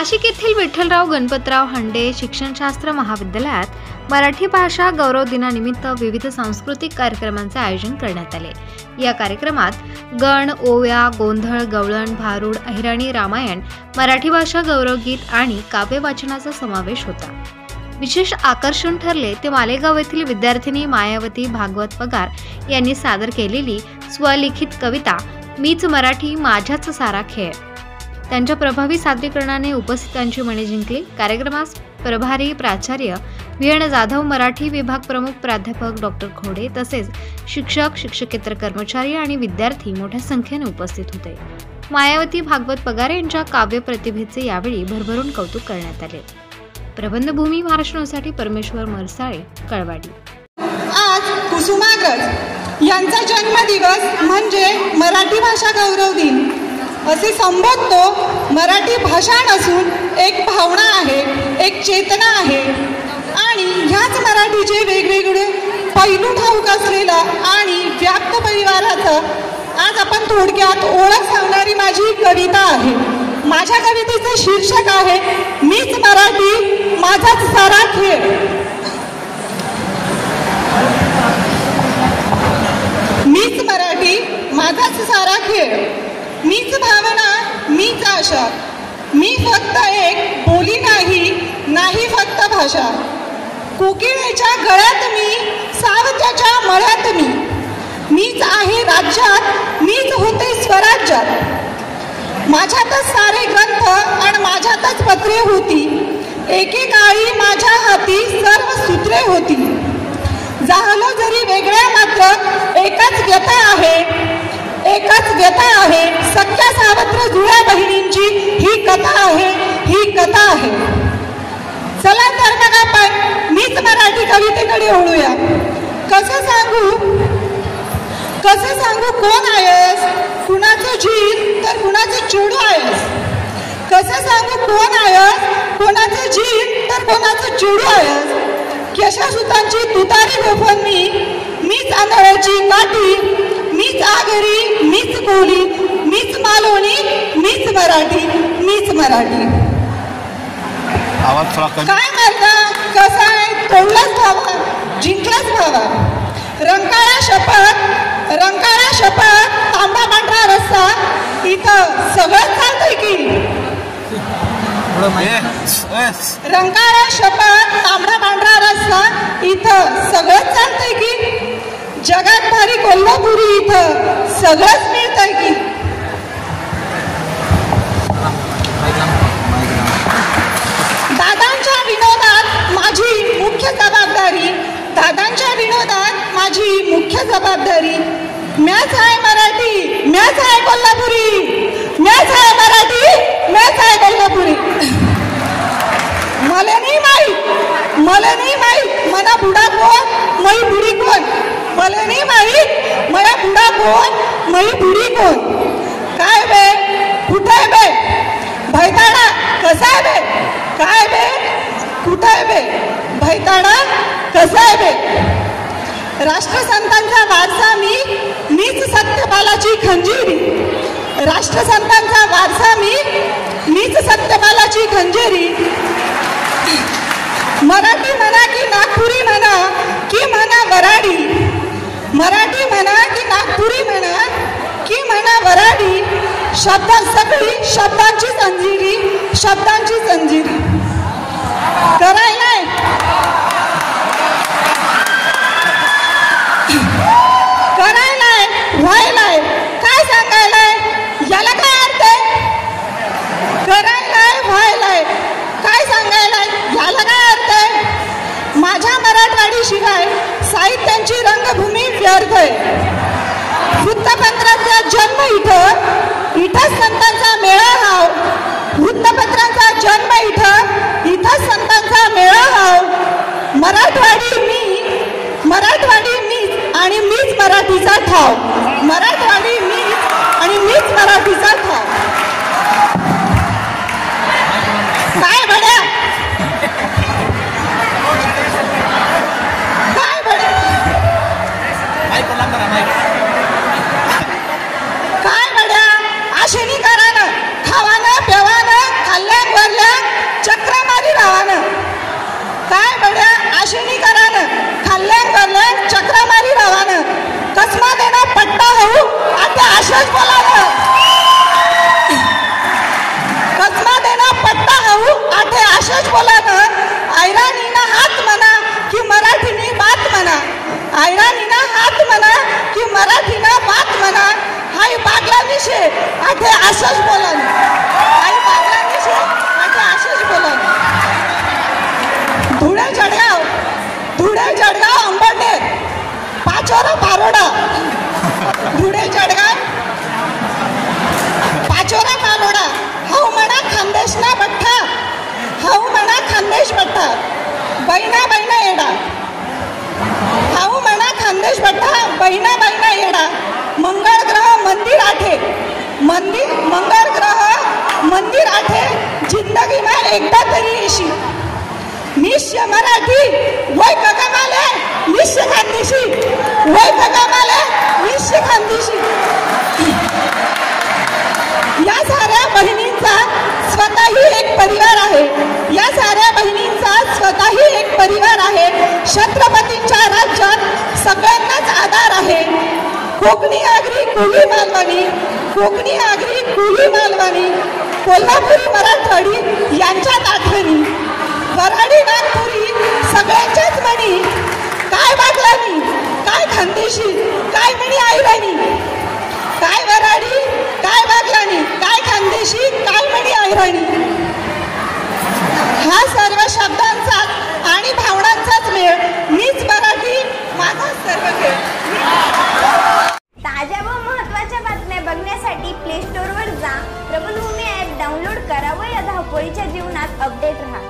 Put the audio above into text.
नाशिक येथील विठ्ठलराव गणपतराव हांडे शिक्षणशास्त्र महाविद्यालयात मराठी भाषा गौरव दिनानिमित्त विविध सांस्कृतिक कार्यक्रमांचे आयोजन करण्यात आले। या कार्यक्रमात गण, ओव्या, गोंधळ, गवळण, भारुड, अहिराणी, रामायण, मराठी भाषा गौरव गीत आणि काव्य वाचनाचा समावेश होता। विशेष आकर्षण ठरले ते मालेगाव येथील विद्यार्थिनी मायावती भागवत पगार यांनी सादर केलेली स्वलिखित कविता मीच मराठी माझ्याच सारा खेळ। त्यांच्या प्रभावी सादरीकरणाने उपस्थितांची मने जिंकली। कार्यक्रमास प्रभारी प्राचार्य व्ही.एन. जाधव, मराठी विभाग प्रमुख प्राध्यापक डॉक्टर खोडे तसेच शिक्षक, शिक्षकेतर कर्मचारी आणि विद्यार्थी मोठ्या संख्येने उपस्थित होते। मायावती भागवत पगार यांच्या काव्य प्रतिभेचे यावेळी भरभरून कौतुक करण्यात आले। प्रबंधभूमी महाराष्ट्र न्यूजसाठी परमेश्वर मरसाळे, कळवाडी। आज कुसुमाग्रज यांचा जन्मदिवस म्हणजे मराठी भाषा गौरव दिन असे संबोधतो। मराठी भाषा नसून एक भावना आहे, एक चेतना आहे आणि ह्याच मराठीचे वेगवेगळे पैलू ठाऊक असलेला आणि व्याप्त परिवाराचं आज आपण थोडक्यात ओळख सांगणारी माझी कविता आहे। माझ्या कवितेचं शीर्षक आहे मीच मराठी माझाच सारा खेळ। मीच मराठी माझाच सारा खेळ, मीच भावना मीच आशा, मी फक्त एक बोली नाही फक्त भाषा। कोकिळेच्या गळ्यात मी, सावच्याच्या मळ्यात मीच आहे राज्यात, मीच होते स्वराज्यात। माझ्यातच सारे ग्रंथ आणि माझ्यातच पत्रे होती, एकेकाळी माझ्या हाती सर्व सूत्रे होती। झालो जरी वेगळ्या मात्र एकच व्यथा आहे, सख्या सावत्र जुळ्या बहिणींची ही कथा आहे। चला तर मग आपण मीच मराठी कवितेकडे वळूया। कसं सांगू कोण आहेस, कुणाचं जीव तर कुणाचं चिडू आहेस। कसं सांगू कोण आहेस, कोणाचं जीव तर कुणाचं चिडू आहेस। केशवसुतांची तुतारी गोफन मीच आंधळ्याची काठी, मीच आगरी, मीच कोली, मीच मालवणी, मीच मराठी। काय म्हणता कसा आहे तोडलाच भावा, जिंकलाच भावा। रंकाळा शपथ तांबडा पांढरा रस्सा, इथं सगळं चालतंय की। रंकाळा शपथ तांबडा पांढरा रस्सा, इथं सगळं चालतंय की। जगात भारी कोल्हापुरी, इथं सगळंच मिळतंय की। दादांच्या विनोदात माझी मुख्य जबाबदारी, मॅच आहे मराठी, मॅच आहे कोल्हापुरी, मॅच आहे मराठी, मॅच आहे कोल्हापुरी। मला नाही माहीत मना बुडा कोण मई बुडी कोण, मला नाही माहीत मला बुडा कोण मई बुडी कोण। काय बे कुठे बे भैताडा, कसा आहे बे, काय बे कुठे बे भैताडा, कसा आहे बे। राष्ट्रसंतांचा वारसा मीच सत्यपालाची खंजीरी, राष्ट्रसंतांचा वारसा मीच सत्यपालाची खंजीरी। मराठी म्हणा की नागपुरी म्हणा की म्हणा वराडी, मराठी म्हणा की नागपुरी म्हणा की म्हणा वराडी, सगळी शब्दांची जंजिरी करायलाय व्हायलाय, काय सांगायलाय याला काय अर्थ आहे। करायलाय व्हायलाय, काय सांगायलाय याला काय अर्थ आहे। माझ्या मराठवाडी शिवाय साहित्यांची रंगभूमी व्यर्थ आहे। वृत्तपत्रांचा जन्म इथं संतांचा मेळा हाव, वृत्तपत्रांचा जन्म इथं संतांचा मेळा हाव। मराठवाडी मी आणि मीच मराठीचा ठाव, मराठवाडी मी आणि मीच मराठीचा ठाव। काय बड्या आशेनी करानं खावानं पेवानं खाल्ल्या वरल्या असंच बोलन, काही बागलांविषयी म्हणजे असंच बोलन. धुळे जळगाव अंबरनेर पाचोरा पारोडा, धुळे जळगाव पाचोरा पारोडा, हाऊ म्हणा खानदेश ना बठ्ठा, हाऊ म्हणा खानदेश बठ्ठा, बहिणा बहिणा येडा, हाऊ म्हणा खानदेश बठ्ठा, बहिणा बहिणा येडा, मंगळ ग्रह मंदिर आठे, मंगळ ग्रह मंदिर आठे, जिंदगी में एकदा तरी येशी. निश्य मराठी वय कमाले, निश्य खानदेशी वय कमाले, निश्य खानदेशी. या साऱ्या बहिणींचा स्वतःही एक परिवार आहे, या साऱ्या बहिणींचा स्वतःही एक परिवार आहे. छत्रपतींच्या राज्यात सगळ्यांनाच आधार आहे. कोकणी आगरी कुली मालवणी, कोकणी आगरी कुली मालवणी, कोल्हापुरी मराठवाडी यांच्यात आठवणी, वऱ्हाडी नागपुरी सगळ्यांच्याच म्हणी. काय बागलानी, काय खानदेशी, काय म्हणी ऐराणी, काय वऱ्हाडी, काय बागलानी, काय खानदेशी, काय म्हणी ऐराणी. हा सर्व शब्दांचा आणि भावनांचाच मेळ. मीच मराठी, माझा सर्व खेळ. ताज्या व महत्त्वाच्या बातम्या बघण्यासाठी प्ले स्टोअरवर जा, प्रबलभूमी ॲप डाउनलोड करा व या धावपळीच्या जीवनात अपडेट रहा.